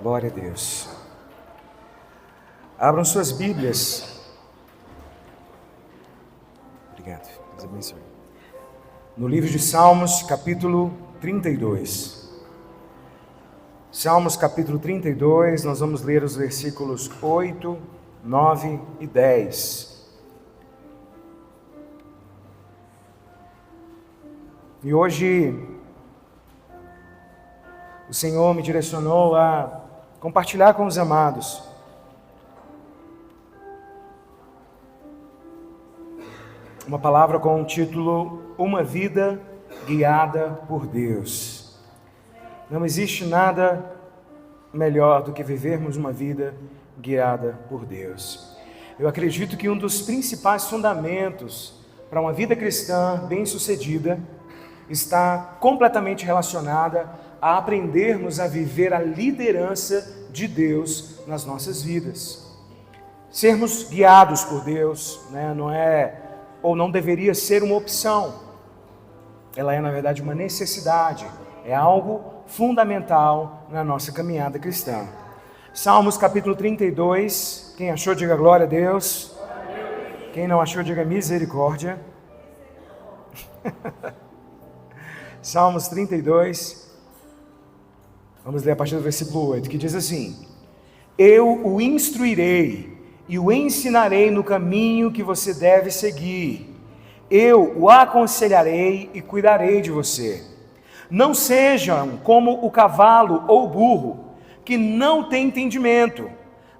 Glória a Deus. Abram suas Bíblias. Obrigado. Deus abençoe. No livro de Salmos, capítulo 32. Salmos, capítulo 32, nós vamos ler os versículos 8, 9 e 10. E hoje o Senhor me direcionou a compartilhar com os amados uma palavra com o título Uma Vida Guiada por Deus. Não existe nada melhor do que vivermos uma vida guiada por Deus. Eu acredito que um dos principais fundamentos para uma vida cristã bem-sucedida está completamente relacionada a aprendermos a viver a liderança de Deus nas nossas vidas. Sermos guiados por Deus, não é ou não deveria ser uma opção. Ela é, na verdade, uma necessidade. É algo fundamental na nossa caminhada cristã. Salmos capítulo 32. Quem achou, diga glória a Deus. Quem não achou, diga misericórdia. Salmos 32. Vamos ler a partir do versículo 8, que diz assim: Eu o instruirei e o ensinarei no caminho que você deve seguir. Eu o aconselharei e cuidarei de você. Não sejam como o cavalo ou o burro, que não têm entendimento,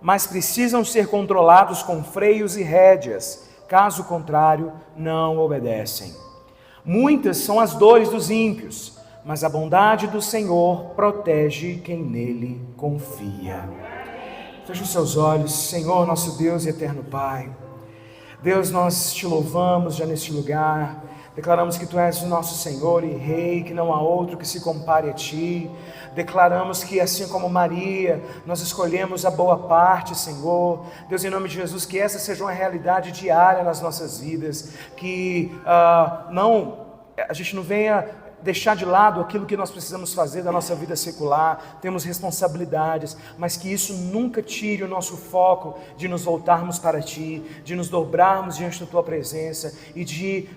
mas precisam ser controlados com freios e rédeas, caso contrário, não obedecem. Muitas são as dores dos ímpios, mas a bondade do Senhor protege quem nele confia. Feche os seus olhos. Senhor, nosso Deus e eterno Pai. Deus, nós te louvamos já neste lugar. Declaramos que Tu és o nosso Senhor e Rei, que não há outro que se compare a Ti. Declaramos que, assim como Maria, nós escolhemos a boa parte, Senhor. Deus, em nome de Jesus, que essa seja uma realidade diária nas nossas vidas. Que a gente não venha deixar de lado aquilo que nós precisamos fazer da nossa vida secular, temos responsabilidades, mas que isso nunca tire o nosso foco de nos voltarmos para Ti, de nos dobrarmos diante da Tua presença e de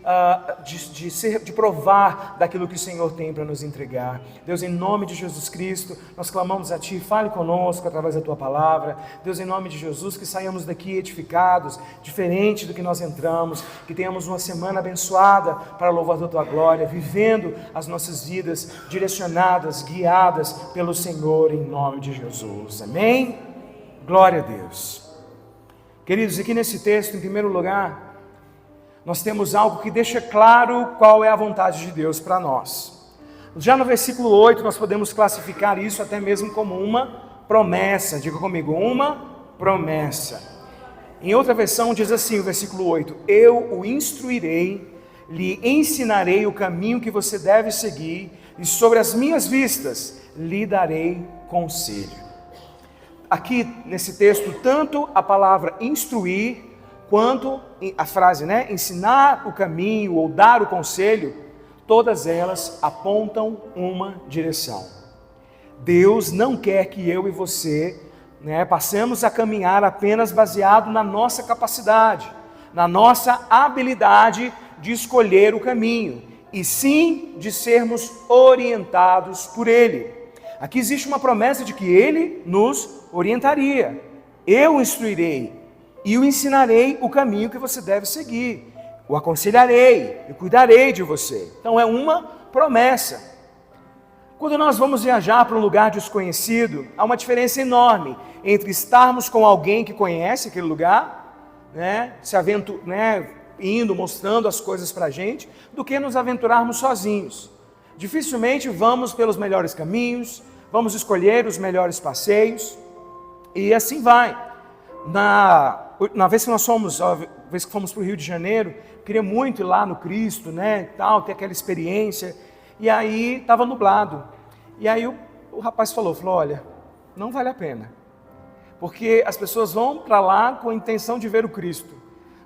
provar daquilo que o Senhor tem para nos entregar. Deus, em nome de Jesus Cristo, nós clamamos a Ti, fale conosco através da Tua palavra. Deus, em nome de Jesus, que saiamos daqui edificados, diferente do que nós entramos, que tenhamos uma semana abençoada para louvor da Tua glória, vivendo as nossas vidas direcionadas, guiadas pelo Senhor, em nome de Jesus. Amém? Glória a Deus. Queridos, aqui nesse texto, em primeiro lugar, nós temos algo que deixa claro qual é a vontade de Deus para nós. Já no versículo 8, nós podemos classificar isso até mesmo como uma promessa. Diga comigo, uma promessa. Em outra versão diz assim, o versículo 8: Eu o instruirei, lhe ensinarei o caminho que você deve seguir, e sobre as minhas vistas lhe darei conselho. Aqui nesse texto, tanto a palavra instruir, quanto a frase, ensinar o caminho ou dar o conselho, todas elas apontam uma direção. Deus não quer que eu e você passemos a caminhar apenas baseado na nossa capacidade, na nossa habilidade de escolher o caminho, e sim de sermos orientados por Ele. Aqui existe uma promessa de que Ele nos orientaria. Eu o instruirei e o ensinarei o caminho que você deve seguir. O aconselharei e cuidarei de você. Então é uma promessa. Quando nós vamos viajar para um lugar desconhecido, há uma diferença enorme entre estarmos com alguém que conhece aquele lugar, indo, mostrando as coisas para a gente, do que nos aventurarmos sozinhos. Dificilmente vamos pelos melhores caminhos, vamos escolher os melhores passeios, e assim vai. Na vez que nós fomos, para o Rio de Janeiro, queria muito ir lá no Cristo, ter aquela experiência, e aí estava nublado. E aí o rapaz falou, olha, não vale a pena, porque as pessoas vão para lá com a intenção de ver o Cristo,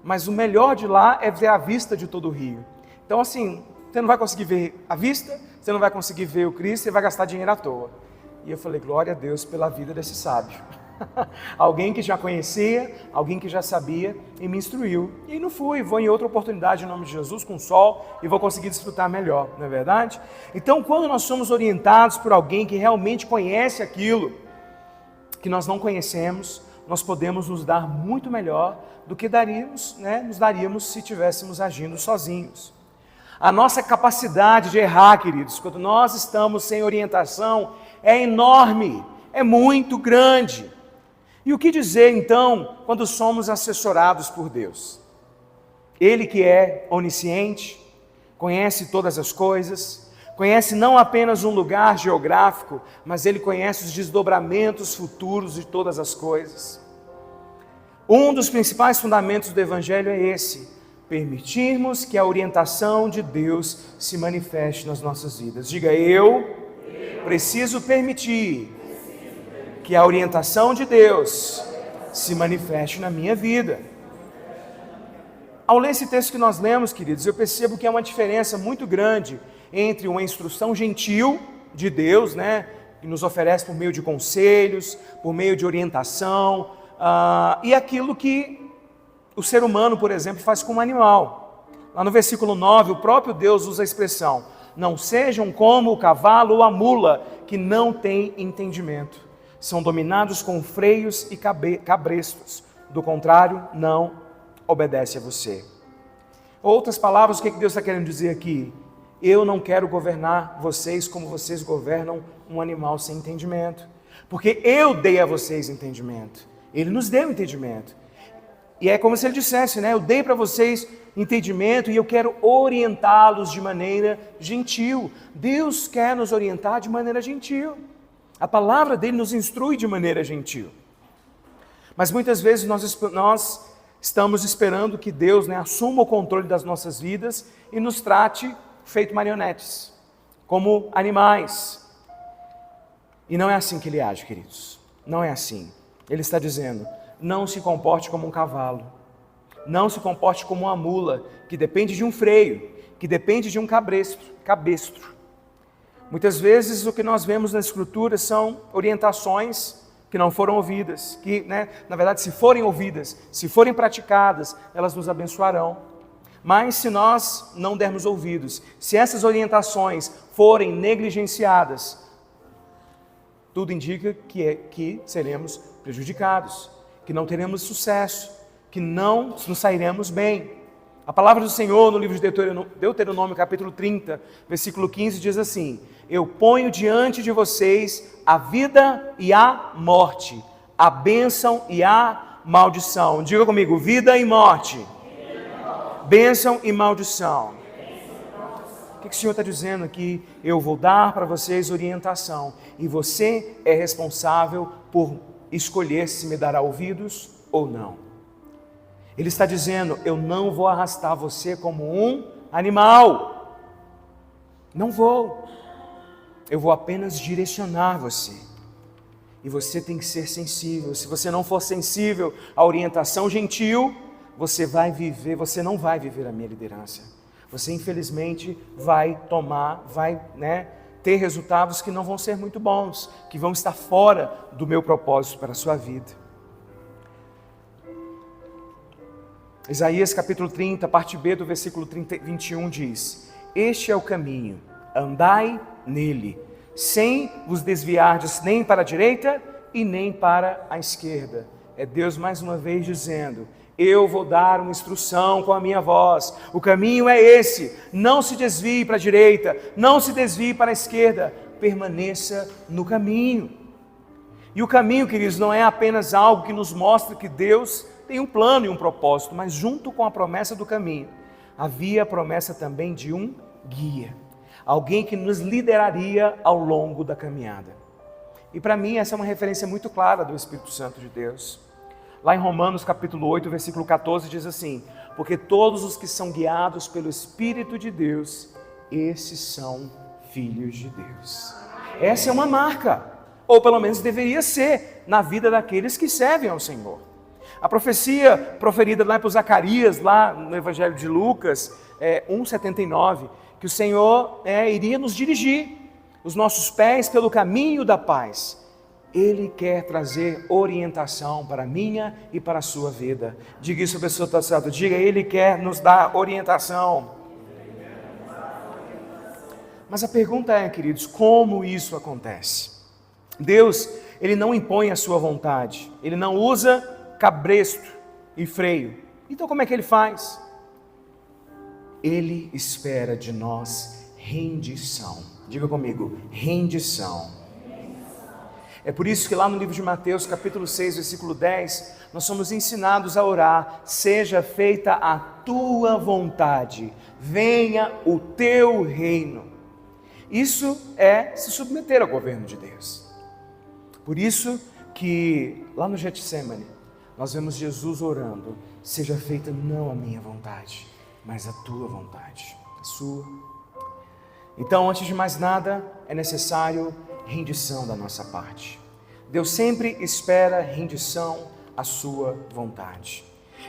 mas o melhor de lá é ver a vista de todo o rio. Então assim, você não vai conseguir ver a vista, você não vai conseguir ver o Cristo, você vai gastar dinheiro à toa. E eu falei, glória a Deus pela vida desse sábio. Alguém que já conhecia, alguém que já sabia e me instruiu. E não fui, vou em outra oportunidade em nome de Jesus, com sol, e vou conseguir desfrutar melhor, não é verdade? Então, quando nós somos orientados por alguém que realmente conhece aquilo que nós não conhecemos, nós podemos nos dar muito melhor do que nos daríamos se estivéssemos agindo sozinhos. A nossa capacidade de errar, queridos, quando nós estamos sem orientação, é enorme, é muito grande. E o que dizer, então, quando somos assessorados por Deus? Ele que é onisciente, conhece todas as coisas, conhece não apenas um lugar geográfico, mas Ele conhece os desdobramentos futuros de todas as coisas. Um dos principais fundamentos do Evangelho é esse: permitirmos que a orientação de Deus se manifeste nas nossas vidas. Diga, eu preciso permitir que a orientação de Deus se manifeste na minha vida. Ao ler esse texto que nós lemos, queridos, eu percebo que há uma diferença muito grande entre uma instrução gentil de Deus, que nos oferece por meio de conselhos, por meio de orientação, e aquilo que o ser humano, por exemplo, faz com um animal. Lá no versículo 9, o próprio Deus usa a expressão: não sejam como o cavalo ou a mula, que não tem entendimento. São dominados com freios e cabrestos. Do contrário, não obedece a você. Outras palavras, o que Deus está querendo dizer aqui? Eu não quero governar vocês como vocês governam um animal sem entendimento. Porque eu dei a vocês entendimento. Ele nos deu entendimento. E é como se ele dissesse, eu dei para vocês entendimento e eu quero orientá-los de maneira gentil. Deus quer nos orientar de maneira gentil. A palavra dele nos instrui de maneira gentil. Mas muitas vezes nós estamos esperando que Deus assuma o controle das nossas vidas e nos trate feito marionetes, como animais. E não é assim que ele age, queridos. Não é assim. Ele está dizendo: não se comporte como um cavalo. Não se comporte como uma mula, que depende de um freio, que depende de um cabestro. Muitas vezes o que nós vemos na Escritura são orientações que não foram ouvidas, que, na verdade, se forem ouvidas, se forem praticadas, elas nos abençoarão. Mas se nós não dermos ouvidos, se essas orientações forem negligenciadas, tudo indica que seremos prejudicados, que não teremos sucesso, que não nos sairemos bem. A palavra do Senhor no livro de Deuteronômio, capítulo 30, versículo 15, diz assim: eu ponho diante de vocês a vida e a morte, a bênção e a maldição. Diga comigo: vida e morte, bênção e maldição. O que o Senhor está dizendo aqui? Eu vou dar para vocês orientação, e você é responsável por escolher se me dará ouvidos ou não. Ele está dizendo: eu não vou arrastar você como um animal. Não vou. Eu vou apenas direcionar você. E você tem que ser sensível. Se você não for sensível à orientação gentil, você não vai viver a minha liderança. Você infelizmente vai ter resultados que não vão ser muito bons, que vão estar fora do meu propósito para a sua vida. Isaías capítulo 30, parte B do versículo 21 diz: este é o caminho, andai nele, sem vos desviardes nem para a direita e nem para a esquerda. É Deus mais uma vez dizendo: eu vou dar uma instrução com a minha voz, o caminho é esse, não se desvie para a direita, não se desvie para a esquerda, permaneça no caminho. E o caminho, queridos, não é apenas algo que nos mostra que Deus tem um plano e um propósito, mas junto com a promessa do caminho, havia a promessa também de um guia, alguém que nos lideraria ao longo da caminhada. E para mim essa é uma referência muito clara do Espírito Santo de Deus. Lá em Romanos capítulo 8, versículo 14 diz assim: porque todos os que são guiados pelo Espírito de Deus, esses são filhos de Deus. Essa é uma marca, ou pelo menos deveria ser, na vida daqueles que servem ao Senhor. A profecia proferida lá por Zacarias, lá no Evangelho de Lucas 1,79, que o Senhor iria nos dirigir, os nossos pés pelo caminho da paz. Ele quer trazer orientação para a minha e para a sua vida. Diga isso, a pessoa está certa. Diga, Ele quer nos dar orientação. Mas a pergunta é, queridos, como isso acontece? Deus, Ele não impõe a sua vontade. Ele não usa cabresto e freio. Então como é que Ele faz? Ele espera de nós rendição. Diga comigo, rendição. É por isso que lá no livro de Mateus, capítulo 6, versículo 10, nós somos ensinados a orar: seja feita a tua vontade, venha o teu reino. Isso é se submeter ao governo de Deus. Por isso que lá no Getsemane, nós vemos Jesus orando: seja feita não a minha vontade, mas a tua vontade, a sua. Então, antes de mais nada, é necessário rendição da nossa parte. Deus sempre espera rendição à sua vontade.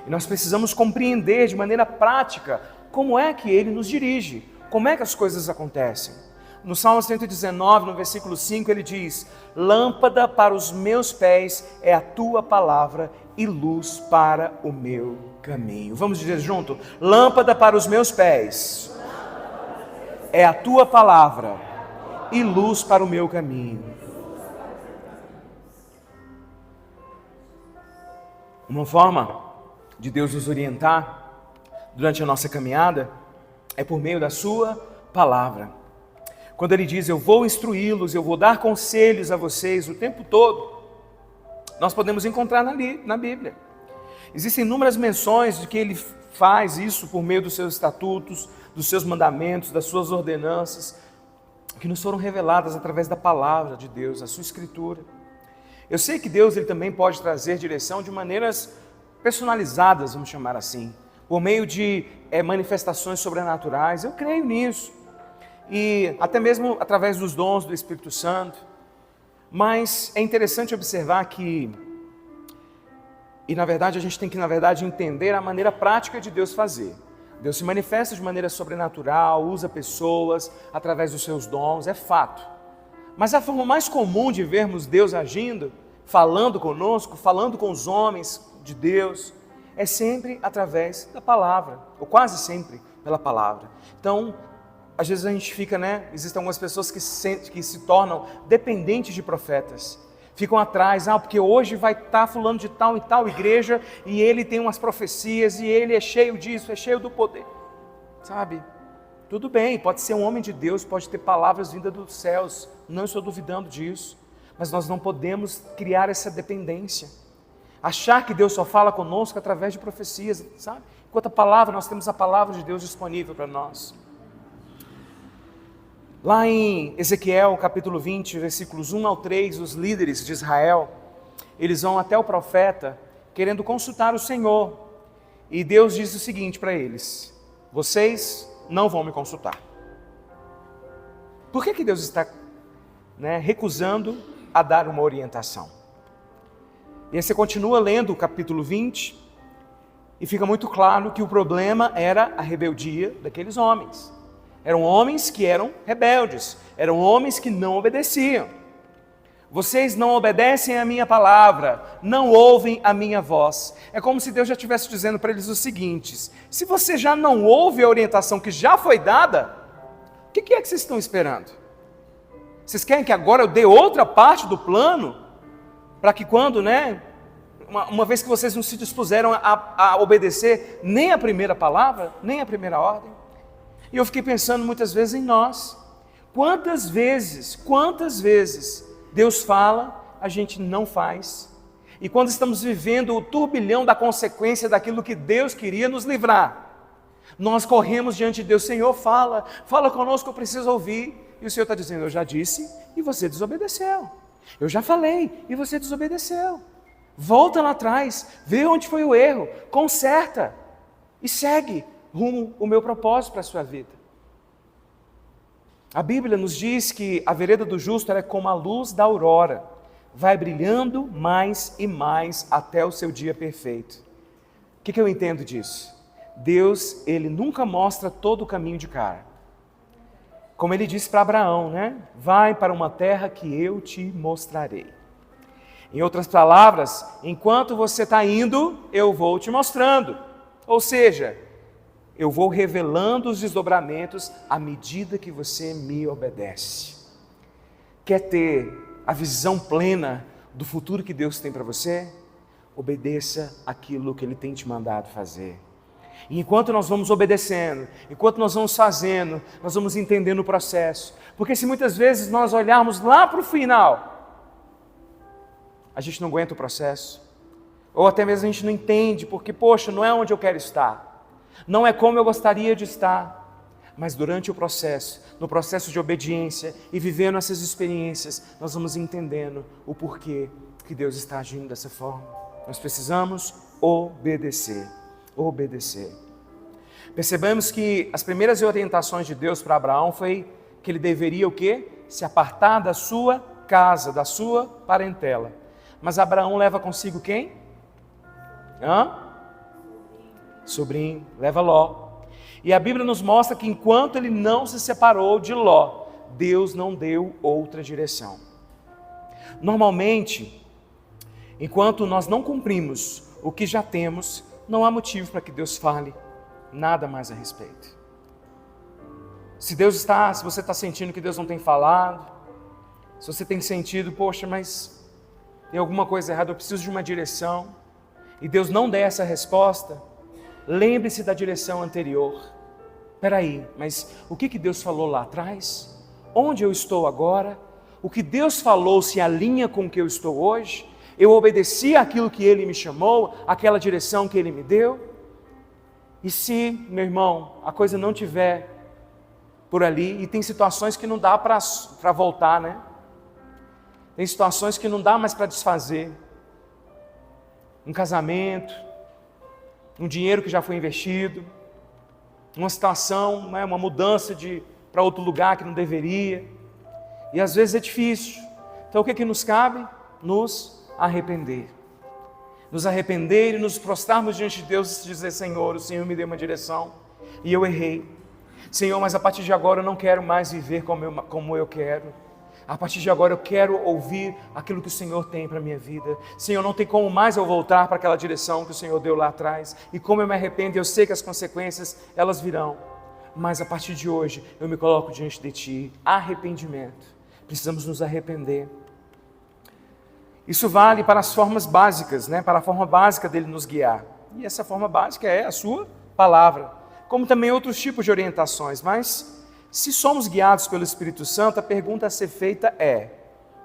E nós precisamos compreender de maneira prática como é que Ele nos dirige, como é que as coisas acontecem. No Salmo 119, no versículo 5, ele diz: lâmpada para os meus pés é a tua palavra e luz para o meu caminho. Vamos dizer junto? Lâmpada para os meus pés é a tua palavra e luz para o meu caminho. Uma forma de Deus nos orientar durante a nossa caminhada é por meio da sua palavra. Quando Ele diz: eu vou instruí-los, eu vou dar conselhos a vocês o tempo todo, nós podemos encontrar na Bíblia. Existem inúmeras menções de que Ele faz isso por meio dos seus estatutos, dos seus mandamentos, das suas ordenanças, que nos foram reveladas através da palavra de Deus, a sua escritura. Eu sei que Deus, Ele também pode trazer direção de maneiras personalizadas, vamos chamar assim, por meio de manifestações sobrenaturais. Eu creio nisso, e até mesmo através dos dons do Espírito Santo. Mas é interessante observar que, na verdade, a gente tem que, entender a maneira prática de Deus fazer. Deus se manifesta de maneira sobrenatural, usa pessoas através dos seus dons, é fato. Mas a forma mais comum de vermos Deus agindo, falando conosco, falando com os homens de Deus, é sempre através da palavra, ou quase sempre pela palavra. Então, às vezes a gente fica, existem algumas pessoas que se tornam dependentes de profetas. Ficam atrás, porque hoje vai estar fulano de tal e tal igreja, e ele tem umas profecias, e ele é cheio disso, é cheio do poder. Sabe? Tudo bem, pode ser um homem de Deus, pode ter palavras vindas dos céus, não estou duvidando disso. Mas nós não podemos criar essa dependência. Achar que Deus só fala conosco através de profecias, sabe? Enquanto a palavra, nós temos a palavra de Deus disponível para nós. Lá em Ezequiel, capítulo 20, versículos 1 ao 3, os líderes de Israel, eles vão até o profeta, querendo consultar o Senhor. E Deus diz o seguinte para eles: vocês não vão me consultar. Por que Deus está recusando a dar uma orientação? E aí você continua lendo o capítulo 20, e fica muito claro que o problema era a rebeldia daqueles homens. Eram homens que eram rebeldes, eram homens que não obedeciam. Vocês não obedecem a minha palavra, não ouvem a minha voz. É como se Deus já estivesse dizendo para eles o seguinte: se você já não ouve a orientação que já foi dada, o que é que vocês estão esperando? Vocês querem que agora eu dê outra parte do plano? Para que quando, uma vez que vocês não se dispuseram a obedecer nem a primeira palavra, nem a primeira ordem? E eu fiquei pensando muitas vezes em nós. Quantas vezes Deus fala, a gente não faz. E quando estamos vivendo o turbilhão da consequência daquilo que Deus queria nos livrar, nós corremos diante de Deus: Senhor, fala conosco, eu preciso ouvir. E o Senhor está dizendo: eu já disse e você desobedeceu. Eu já falei e você desobedeceu. Volta lá atrás, vê onde foi o erro, conserta e segue rumo ao meu propósito para a sua vida. A Bíblia nos diz que a vereda do justo é como a luz da aurora, vai brilhando mais e mais até o seu dia perfeito. O que eu entendo disso? Deus, Ele nunca mostra todo o caminho de cara. como ele disse para Abraão, né? Vai para uma terra que eu te mostrarei. Em outras palavras, enquanto você está indo, eu vou te mostrando. Ou seja, eu vou revelando os desdobramentos à medida que você me obedece. Quer ter a visão plena do futuro que Deus tem para você? Obedeça aquilo que Ele tem te mandado fazer. E enquanto nós vamos obedecendo, enquanto nós vamos fazendo, nós vamos entendendo o processo. Porque se muitas vezes nós olharmos lá para o final, a gente não aguenta o processo. Ou até mesmo a gente não entende, porque, poxa, não é onde eu quero estar. Não é como eu gostaria de estar. Mas durante o processo, no processo de obediência e vivendo essas experiências, nós vamos entendendo o porquê que Deus está agindo dessa forma. Nós precisamos obedecer. Obedecer. Percebemos que as primeiras orientações de Deus para Abraão foi que ele deveria o quê? Se apartar da sua casa, da sua parentela. Mas Abraão leva consigo quem? Sobrinho, leva Ló. E a Bíblia nos mostra que enquanto ele não se separou de Ló, Deus não deu outra direção. Normalmente, enquanto nós não cumprimos o que já temos, não há motivo para que Deus fale nada mais a respeito. Se você está sentindo que Deus não tem falado, se você tem sentido, poxa, mas tem alguma coisa errada, eu preciso de uma direção, e Deus não der essa resposta, lembre-se da direção anterior. Espera aí, mas o que Deus falou lá atrás? Onde eu estou agora? O que Deus falou se alinha com o que eu estou hoje? Eu obedeci àquilo que Ele me chamou, àquela direção que Ele me deu? E se, meu irmão, a coisa não tiver por ali, e tem situações que não dá para voltar, né? Tem situações que não dá mais para desfazer. Um casamento, um dinheiro que já foi investido, uma situação, né, uma mudança para outro lugar que não deveria. E às vezes é difícil. Então o que nos cabe? Nos arrepender. Nos arrepender e nos prostrarmos diante de Deus e dizer: Senhor, o Senhor me deu uma direção e eu errei. Senhor, mas a partir de agora eu não quero mais viver como eu quero. A partir de agora eu quero ouvir aquilo que o Senhor tem para a minha vida. Senhor, não tem como mais eu voltar para aquela direção que o Senhor deu lá atrás. E como eu me arrependo, eu sei que as consequências, elas virão. Mas a partir de hoje, eu me coloco diante de Ti. Arrependimento. Precisamos nos arrepender. Isso vale para as formas básicas, né? Para a forma básica dele nos guiar. E essa forma básica é a sua palavra. Como também outros tipos de orientações. Mas, se somos guiados pelo Espírito Santo, a pergunta a ser feita é: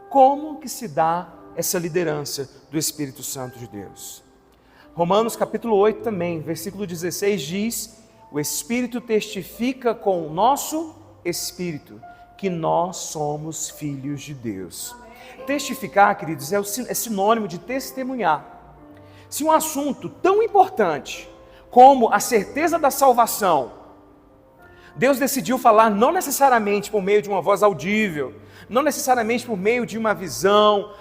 como que se dá essa liderança do Espírito Santo de Deus? Romanos capítulo 8 também, versículo 16 diz: o Espírito testifica com o nosso Espírito que nós somos filhos de Deus. Testificar, queridos, é sinônimo de testemunhar. Se um assunto tão importante como a certeza da salvação, Deus decidiu falar não necessariamente por meio de uma voz audível, não necessariamente por meio de uma visão,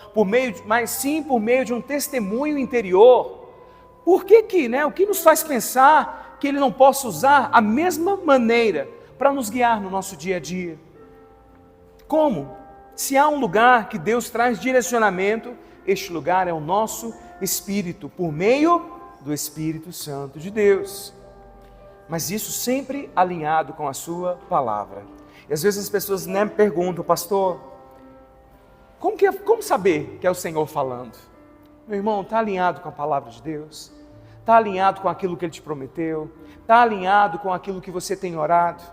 mas sim por meio de um testemunho interior. Por que, né? O que nos faz pensar que Ele não possa usar a mesma maneira para nos guiar no nosso dia a dia? Como? Se há um lugar que Deus traz direcionamento, este lugar é o nosso espírito, por meio do Espírito Santo de Deus. Mas isso sempre alinhado com a sua palavra. E às vezes as pessoas me perguntam: pastor, como saber que é o Senhor falando? Meu irmão, está alinhado com a palavra de Deus? Está alinhado com aquilo que Ele te prometeu? Está alinhado com aquilo que você tem orado?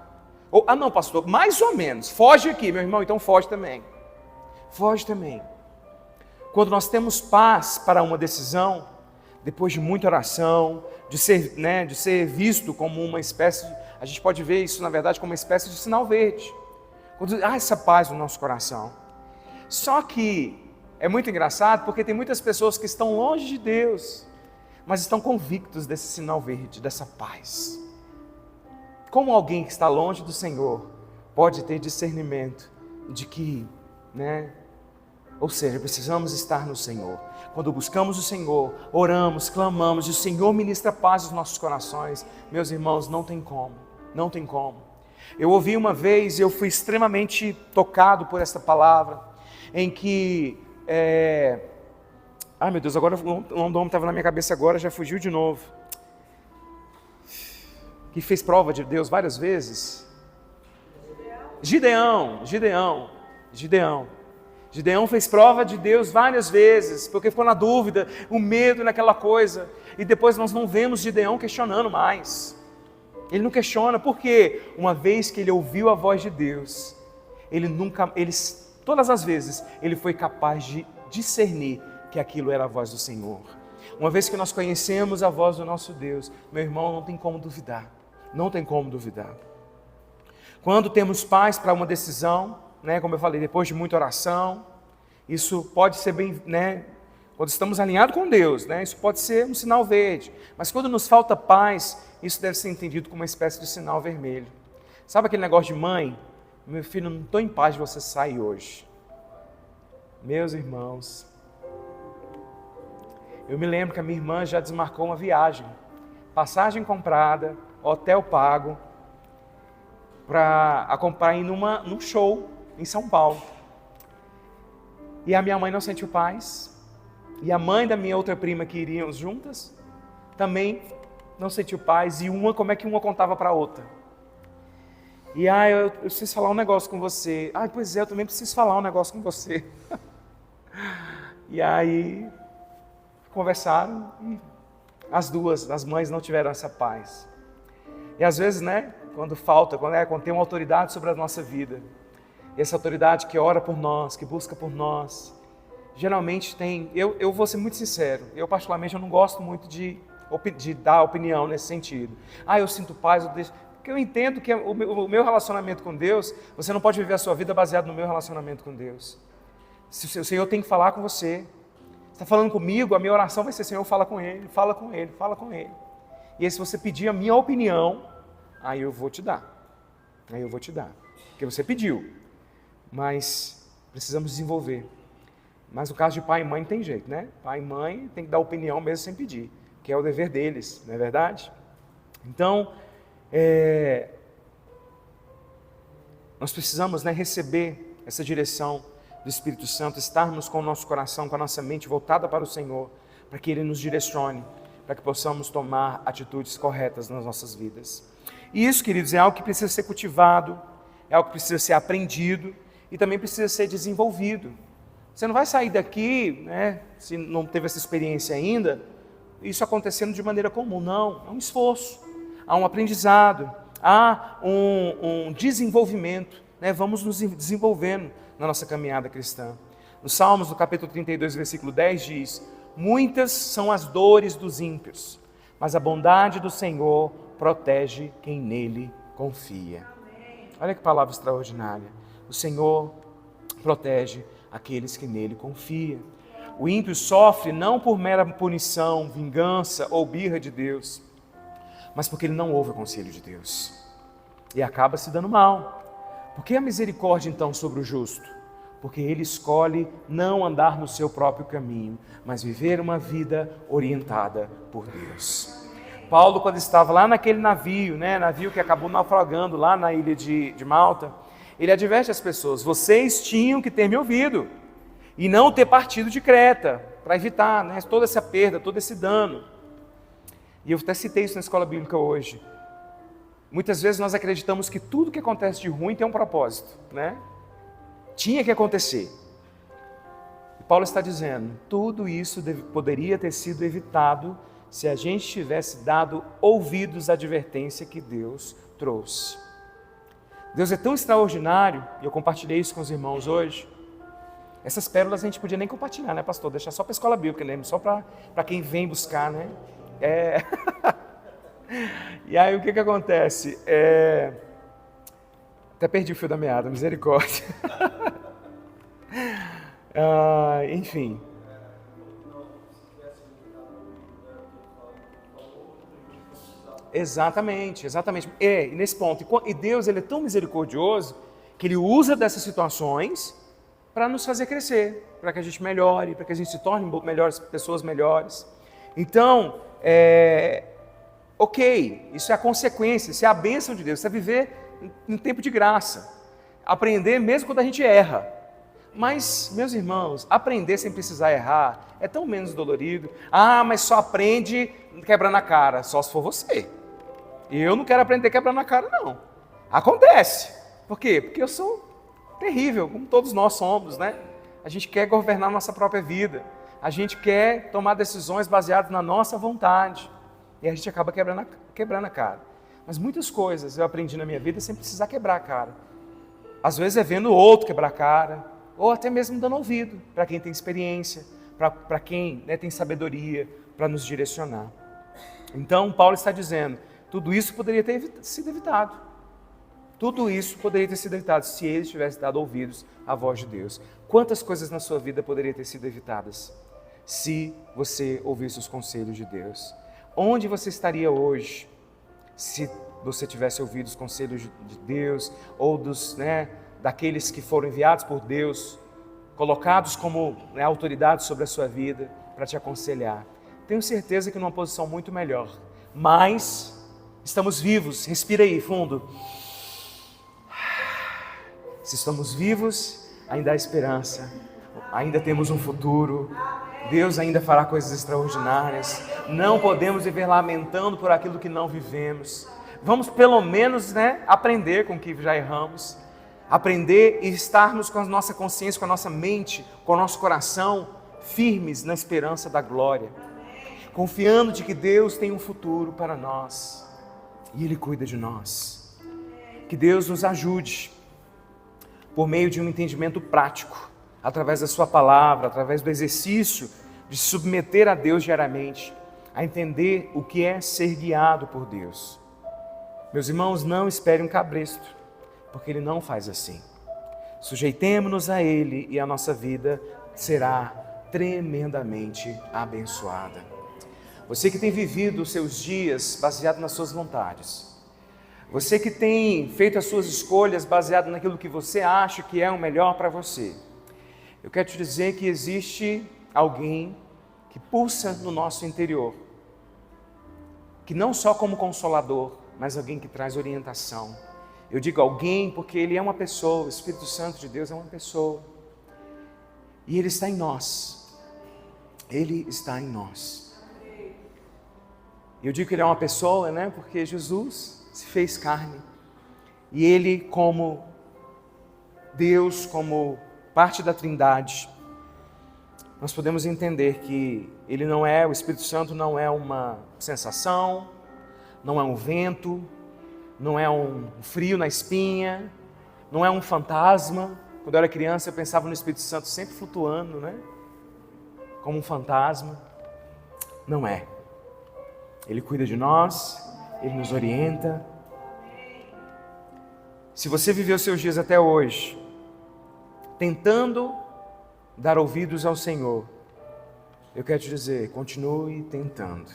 Não, pastor, mais ou menos. Foge aqui, meu irmão, então foge também. Foge também. Quando nós temos paz para uma decisão, depois de muita oração, de ser visto como uma espécie, a gente pode ver isso na verdade como uma espécie de sinal verde. Quando há essa paz no nosso coração. Só que é muito engraçado porque tem muitas pessoas que estão longe de Deus, mas estão convictos desse sinal verde, dessa paz. Como alguém que está longe do Senhor pode ter discernimento de que, ou seja, precisamos estar no Senhor. Quando buscamos o Senhor, oramos, clamamos, e o Senhor ministra paz aos nossos corações. Meus irmãos, não tem como. Eu ouvi uma vez, e eu fui extremamente tocado por essa palavra, em que, ai meu Deus, agora o nome estava na minha cabeça agora, já fugiu de novo. Que fez prova de Deus várias vezes. Gideão fez prova de Deus várias vezes, porque ficou na dúvida, o medo naquela coisa, e depois nós não vemos Gideão questionando mais. Ele não questiona, porque uma vez que ele ouviu a voz de Deus, todas as vezes, ele foi capaz de discernir que aquilo era a voz do Senhor. Uma vez que nós conhecemos a voz do nosso Deus, meu irmão, não tem como duvidar, não tem como duvidar. Quando temos paz para uma decisão, como eu falei, depois de muita oração, isso pode ser bem, quando estamos alinhados com Deus, isso pode ser um sinal verde, mas quando nos falta paz, isso deve ser entendido como uma espécie de sinal vermelho. Sabe aquele negócio de mãe? Meu filho, não estou em paz de você sair hoje. Meus irmãos, eu me lembro que a minha irmã já desmarcou uma viagem, passagem comprada, hotel pago, para acompanhar num show em São Paulo. E a minha mãe não sentiu paz, e a mãe da minha outra prima que iriam juntas, também não sentiu paz, e como é que uma contava para a outra? E eu preciso falar um negócio com você. Pois é, eu também preciso falar um negócio com você. E aí conversaram, e as mães não tiveram essa paz. E às vezes, quando tem uma autoridade sobre a nossa vida, e essa autoridade que ora por nós, que busca por nós, geralmente eu vou ser muito sincero, eu particularmente eu não gosto muito de dar opinião nesse sentido. Eu sinto paz, porque eu entendo que o meu relacionamento com Deus, você não pode viver a sua vida baseado no meu relacionamento com Deus. Se o Senhor tem que falar com você, está falando comigo, a minha oração vai ser: Senhor, fala com ele, fala com ele, fala com ele. E aí, se você pedir a minha opinião, aí eu vou te dar, porque você pediu, mas precisamos desenvolver. Mas no caso de pai e mãe não tem jeito, Pai e mãe tem que dar opinião mesmo sem pedir, que é o dever deles, não é verdade? Então, nós precisamos receber essa direção do Espírito Santo, estarmos com o nosso coração, com a nossa mente voltada para o Senhor, para que Ele nos direcione, para que possamos tomar atitudes corretas nas nossas vidas. E isso, queridos, é algo que precisa ser cultivado, é algo que precisa ser aprendido e também precisa ser desenvolvido. Você não vai sair daqui, se não teve essa experiência ainda, isso acontecendo de maneira comum, não. É um esforço, há um aprendizado, há um desenvolvimento, Vamos nos desenvolvendo na nossa caminhada cristã. No Salmos, no capítulo 32, versículo 10, diz: muitas são as dores dos ímpios, mas a bondade do Senhor protege quem nele confia. Olha que palavra extraordinária. O Senhor protege aqueles que nele confiam. O ímpio sofre não por mera punição, vingança ou birra de Deus, mas porque ele não ouve o conselho de Deus e acaba se dando mal. Por que a misericórdia então sobre o justo? Porque ele escolhe não andar no seu próprio caminho, mas viver uma vida orientada por Deus. Paulo, quando estava lá naquele navio, navio que acabou naufragando lá na ilha de Malta, ele adverte as pessoas: vocês tinham que ter me ouvido e não ter partido de Creta, para evitar toda essa perda, todo esse dano. E eu até citei isso na escola bíblica hoje. Muitas vezes nós acreditamos que tudo que acontece de ruim tem um propósito, Tinha que acontecer. E Paulo está dizendo: tudo isso poderia ter sido evitado se a gente tivesse dado ouvidos à advertência que Deus trouxe. Deus é tão extraordinário, e eu compartilhei isso com os irmãos hoje. Essas pérolas a gente podia nem compartilhar, pastor? Deixar só para a escola bíblica, só para quem vem buscar, E aí o que acontece? Até perdi o fio da meada, misericórdia. Enfim. Exatamente. E nesse ponto, e Deus, Ele é tão misericordioso que Ele usa dessas situações para nos fazer crescer, para que a gente melhore, para que a gente se torne pessoas melhores. Então, ok, isso é a consequência, isso é a bênção de Deus, isso é viver em tempo de graça. Aprender mesmo quando a gente erra. Mas, meus irmãos, aprender sem precisar errar é tão menos dolorido. Ah, mas só aprende quebrando a cara, só se for você. Eu não quero aprender quebrando a cara, não. Acontece. Por quê? Porque eu sou terrível, como todos nós somos, né? A gente quer governar nossa própria vida. A gente quer tomar decisões baseadas na nossa vontade. E a gente acaba quebrando a cara. Mas muitas coisas eu aprendi na minha vida sem precisar quebrar a cara. Às vezes é vendo o outro quebrar a cara, ou até mesmo dando ouvido para quem tem experiência, para quem, né, tem sabedoria para nos direcionar. Então, Paulo está dizendo, tudo isso poderia ter sido evitado. Tudo isso poderia ter sido evitado se ele tivesse dado ouvidos à voz de Deus. Quantas coisas na sua vida poderiam ter sido evitadas se você ouvisse os conselhos de Deus? Onde você estaria hoje se você tivesse ouvido os conselhos de Deus ou daqueles que foram enviados por Deus, colocados como autoridades sobre a sua vida para te aconselhar? Tenho certeza que numa posição muito melhor, mas estamos vivos. Respira aí fundo. Se estamos vivos, ainda há esperança, ainda temos um futuro, Deus ainda fará coisas extraordinárias. Não podemos viver lamentando por aquilo que não vivemos. Vamos pelo menos aprender com o que já erramos, aprender e estarmos com a nossa consciência, com a nossa mente, com o nosso coração firmes na esperança da glória, confiando de que Deus tem um futuro para nós e Ele cuida de nós. Que Deus nos ajude por meio de um entendimento prático, através da sua palavra, através do exercício de se submeter a Deus diariamente, a entender o que é ser guiado por Deus. Meus irmãos, não espere um cabresto, porque Ele não faz assim. Sujeitemo-nos a Ele e a nossa vida será tremendamente abençoada. Você que tem vivido os seus dias baseado nas suas vontades, você que tem feito as suas escolhas baseado naquilo que você acha que é o melhor para você, eu quero te dizer que existe alguém que pulsa no nosso interior, que não só como consolador, mas alguém que traz orientação. Eu digo alguém porque Ele é uma pessoa, o Espírito Santo de Deus é uma pessoa, e Ele está em nós. Ele está em nós. Eu digo que Ele é uma pessoa, porque Jesus se fez carne, e Ele, como Deus, como parte da Trindade, nós podemos entender que Ele não é, o Espírito Santo não é uma sensação, não é um vento, não é um frio na espinha, não é um fantasma. Quando eu era criança eu pensava no Espírito Santo sempre flutuando, como um fantasma. Não é. Ele cuida de nós, Ele nos orienta. Se você viveu seus dias até hoje tentando dar ouvidos ao Senhor, eu quero te dizer, continue tentando.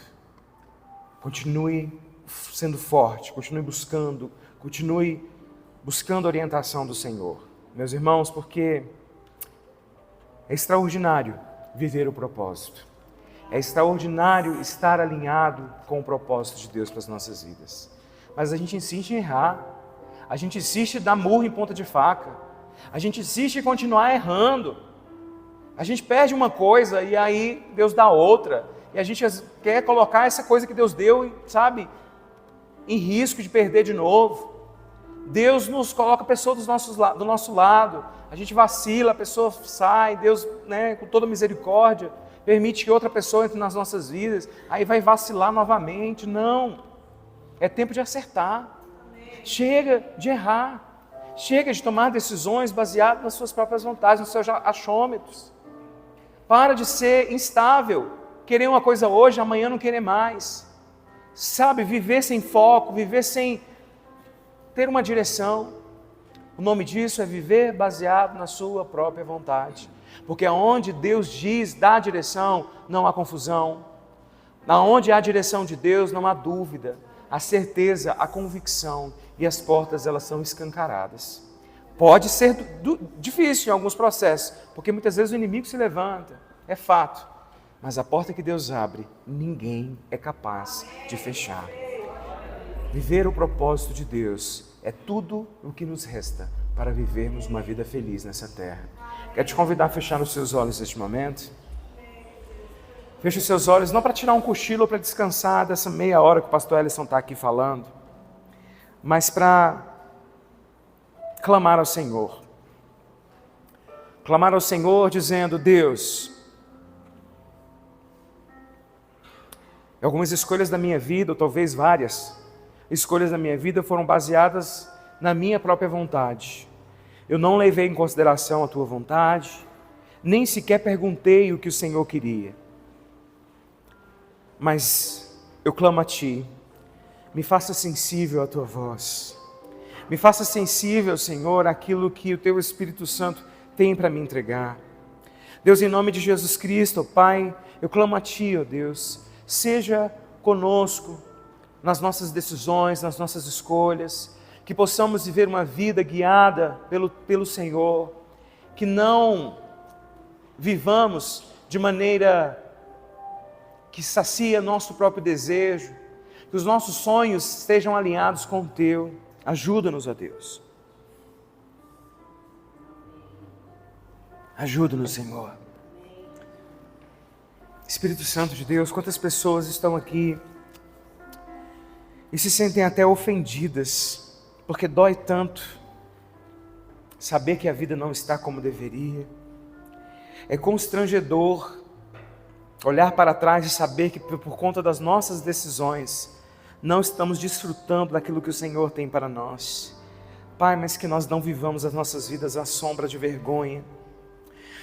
Continue sendo forte, continue buscando a orientação do Senhor. Meus irmãos, porque é extraordinário viver o propósito. É extraordinário estar alinhado com o propósito de Deus para as nossas vidas. Mas a gente insiste em errar. A gente insiste em dar murro em ponta de faca. A gente insiste em continuar errando. A gente perde uma coisa e aí Deus dá outra. E a gente quer colocar essa coisa que Deus deu, em risco de perder de novo. Deus nos coloca a pessoa do nosso lado. A gente vacila, a pessoa sai. Deus, com toda misericórdia, permite que outra pessoa entre nas nossas vidas. Aí vai vacilar novamente. Não. É tempo de acertar. Chega de errar. Chega de tomar decisões baseadas nas suas próprias vontades, nos seus achômetros. Para de ser instável. Querer uma coisa hoje, amanhã não querer mais. Viver sem foco, viver sem ter uma direção. O nome disso é viver baseado na sua própria vontade. Porque onde Deus diz, dá direção, não há confusão. Onde há a direção de Deus, não há dúvida. A certeza, a convicção, e as portas elas são escancaradas. Pode ser difícil em alguns processos, porque muitas vezes o inimigo se levanta, é fato. Mas a porta que Deus abre, ninguém é capaz de fechar. Viver o propósito de Deus é tudo o que nos resta para vivermos uma vida feliz nessa terra. Quero te convidar a fechar os seus olhos neste momento. Feche os seus olhos, não para tirar um cochilo ou para descansar dessa meia hora que o pastor Ellison está aqui falando, mas para clamar ao Senhor. Clamar ao Senhor dizendo: Deus, algumas escolhas da minha vida, ou talvez várias escolhas da minha vida, foram baseadas na minha própria vontade. Eu não levei em consideração a tua vontade, nem sequer perguntei o que o Senhor queria. Mas eu clamo a Ti, me faça sensível à Tua voz. Me faça sensível, Senhor, àquilo que o Teu Espírito Santo tem para me entregar. Deus, em nome de Jesus Cristo, Pai, eu clamo a Ti, ó Deus, seja conosco nas nossas decisões, nas nossas escolhas, que possamos viver uma vida guiada pelo Senhor, que não vivamos de maneira que sacia nosso próprio desejo, que os nossos sonhos estejam alinhados com o Teu. Ajuda-nos, ó Deus. Ajuda-nos, Senhor. Espírito Santo de Deus, quantas pessoas estão aqui e se sentem até ofendidas, porque dói tanto saber que a vida não está como deveria. É constrangedor olhar para trás e saber que por conta das nossas decisões não estamos desfrutando daquilo que o Senhor tem para nós. Pai, mas que nós não vivamos as nossas vidas à sombra de vergonha,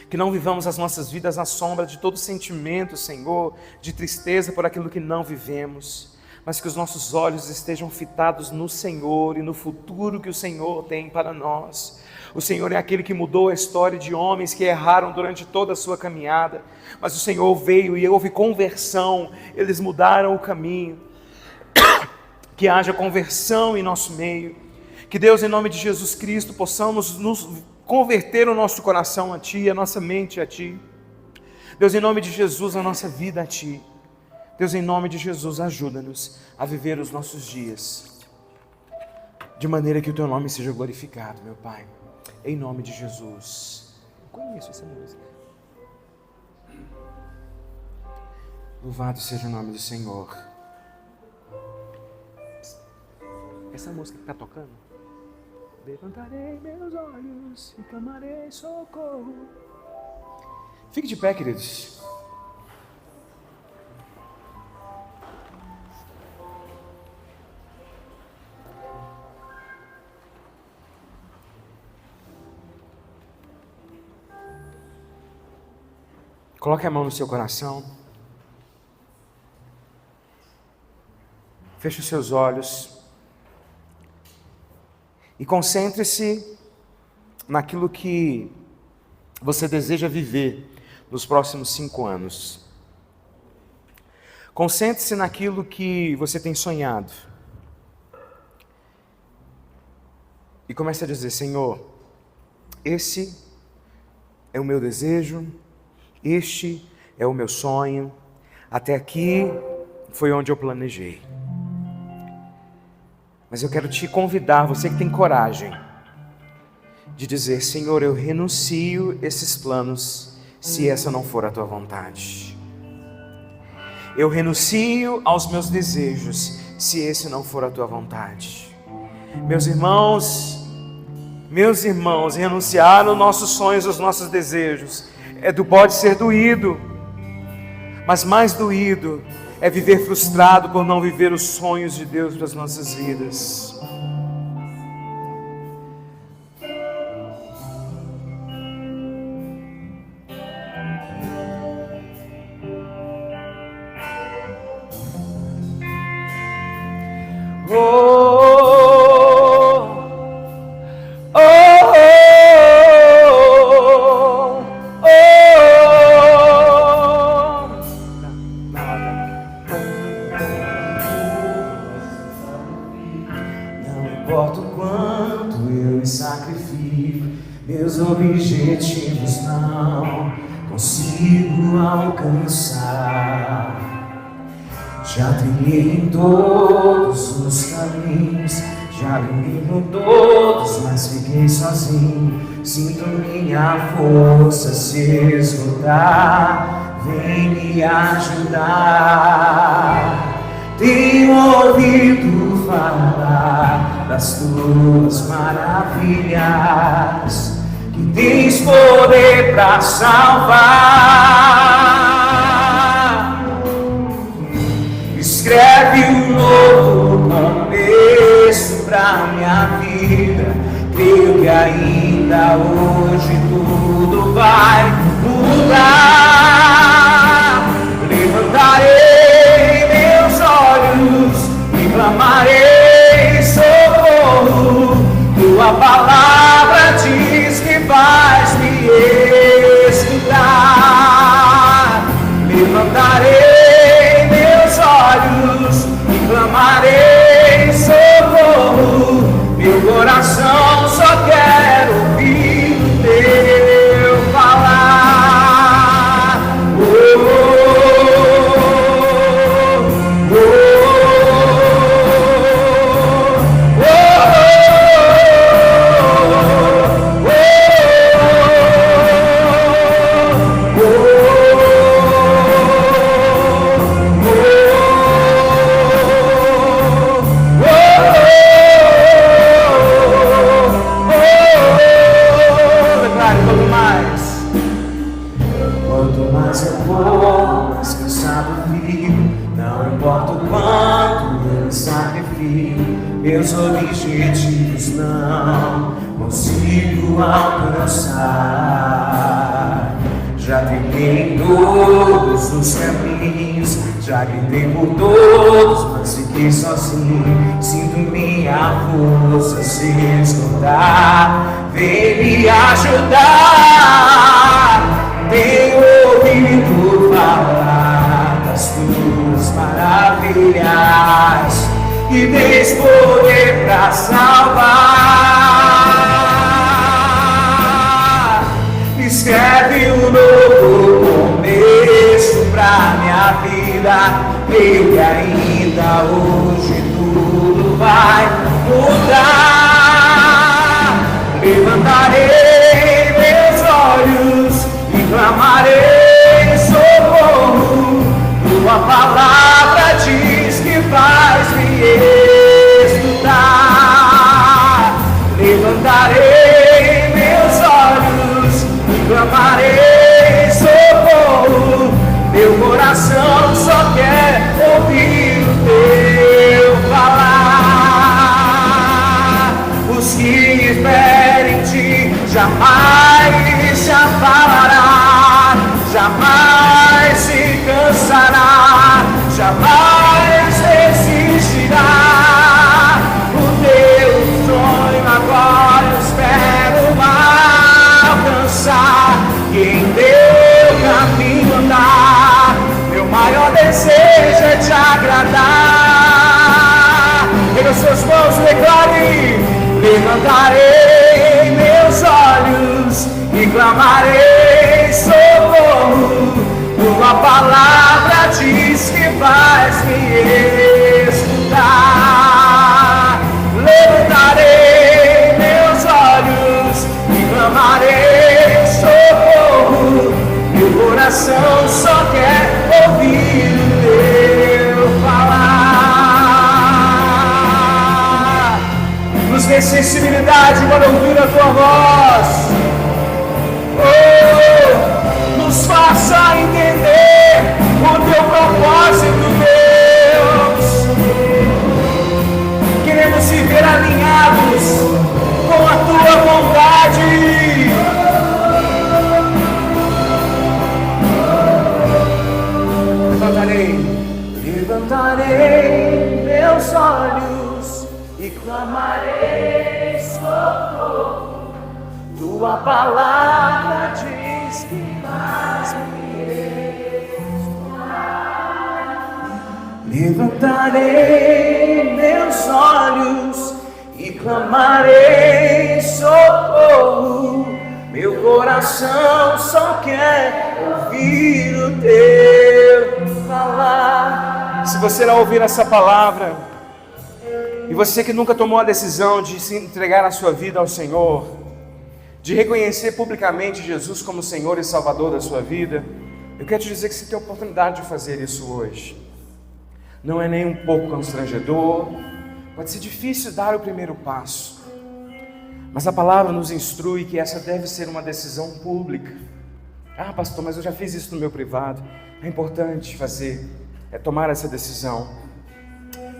que não vivamos as nossas vidas à sombra de todo sentimento, Senhor, de tristeza por aquilo que não vivemos, mas que os nossos olhos estejam fitados no Senhor e no futuro que o Senhor tem para nós. O Senhor é aquele que mudou a história de homens que erraram durante toda a sua caminhada, mas o Senhor veio e houve conversão, eles mudaram o caminho. Que haja conversão em nosso meio, que Deus, em nome de Jesus Cristo, possamos nos converter o nosso coração a Ti, a nossa mente a Ti. Deus, em nome de Jesus, a nossa vida a Ti. Deus, em nome de Jesus, ajuda-nos a viver os nossos dias de maneira que o Teu nome seja glorificado, meu Pai. Em nome de Jesus. Eu conheço essa música. Louvado seja o nome do Senhor. Essa música que está tocando. Levantarei meus olhos e clamarei socorro. Fique de pé, queridos. Coloque a mão no seu coração. Feche os seus olhos. E concentre-se naquilo que você deseja viver nos próximos 5 anos. Concentre-se naquilo que você tem sonhado. E comece a dizer: Senhor, esse é o meu desejo, este é o meu sonho, até aqui foi onde eu planejei. Mas eu quero te convidar, você que tem coragem, de dizer: Senhor, eu renuncio esses planos, se essa não for a Tua vontade. Eu renuncio aos meus desejos, se esse não for a Tua vontade. Meus irmãos, renunciar aos nossos sonhos, aos nossos desejos, pode ser doído, mas mais doído é viver frustrado por não viver os sonhos de Deus para as nossas vidas. Meus objetivos não consigo alcançar. Já trilhei em todos os caminhos, Já briguei com todos, mas fiquei sozinho. Sinto minha força se esgotar. Vem me ajudar. Tenho ouvido falar das tuas maravilhas, que tens poder para salvar. Escreve um novo começo pra minha vida. Creio que ainda hoje tudo vai mudar. Levantarei meus olhos e clamarei socorro. Tua palavra diz que vais me escutar. Levantarei meus olhos e clamarei socorro. Meu coração só quer ouvir o teu falar. Oh, oh, oh, oh, quanto mais eu vou, mais cansado fico. Não importa o quanto eu me sacrifico, meus objetivos não consigo alcançar. Já tentei todos os caminhos, já gritei por todos, mas fiquei sozinho. Sinto minha força se esgotar. Vem me ajudar. Tenho ouvido falar das tuas maravilhas, que tens poder pra salvar. Escreve um novo começo pra minha vida. Creio que ainda hoje tudo vai mudar. Levantarei meus olhos e clamarei socorro. Tua palavra diz que vais me escutar. Levantarei meus olhos e clamarei socorro. Meu coração só quer ouvir o teu falar. Os que esperam em ti jamais se abalará, jamais se cansará, jamais resistirá. O teu sonho agora eu espero alcançar, e em teu caminho andar. Meu maior desejo é te agradar. Pegue os seus mãos e declare: levantarei meus olhos e clamarei socorro. Tua palavra diz que vais me escutar. Levantarei meus olhos e clamarei socorro. Meu coração só quer ouvir o teu falar. Nos dê sensibilidade para ouvir a tua voz. Oh, nos faça entender o teu propósito, Deus. Queremos se ver alinhados com a tua vontade. Levantarei meus olhos e clamarei socorro. Tua palavra diz que vais me escutar. Levantarei meus olhos e clamarei socorro. Meu coração só quer ouvir o teu falar. Se você não ouvir essa palavra, E você que nunca tomou a decisão de se entregar a sua vida ao Senhor, de reconhecer publicamente Jesus como Senhor e Salvador da sua vida, eu quero te dizer que você tem a oportunidade de fazer isso hoje. Não é nem um pouco constrangedor, pode ser difícil dar o primeiro passo, mas a palavra nos instrui que essa deve ser uma decisão pública. Ah, pastor, mas eu já fiz isso no meu privado. É importante tomar essa decisão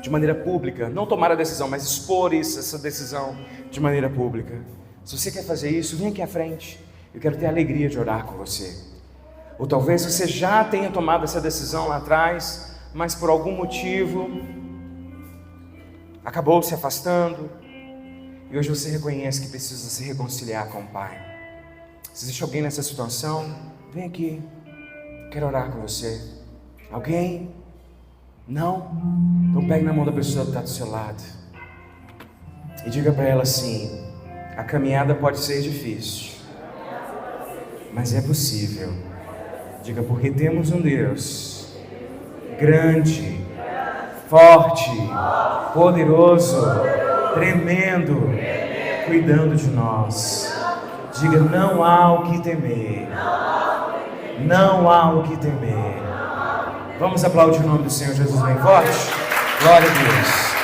de maneira pública. Não tomar a decisão, mas expor essa decisão de maneira pública. Se você quer fazer isso, vem aqui à frente. Eu quero ter a alegria de orar com você. Ou talvez você já tenha tomado essa decisão lá atrás, mas por algum motivo acabou se afastando, e hoje você reconhece que precisa se reconciliar com o Pai. Se existe alguém nessa situação, vem aqui, quero orar com você. Alguém? Não? Então pegue na mão da pessoa que está do seu lado e diga para ela assim: a caminhada pode ser difícil, mas é possível. Diga: porque temos um Deus grande, forte, poderoso, tremendo, cuidando de nós. Diga: não há o que temer. Não há o que temer. Vamos aplaudir o nome do Senhor Jesus bem forte? Glória a Deus.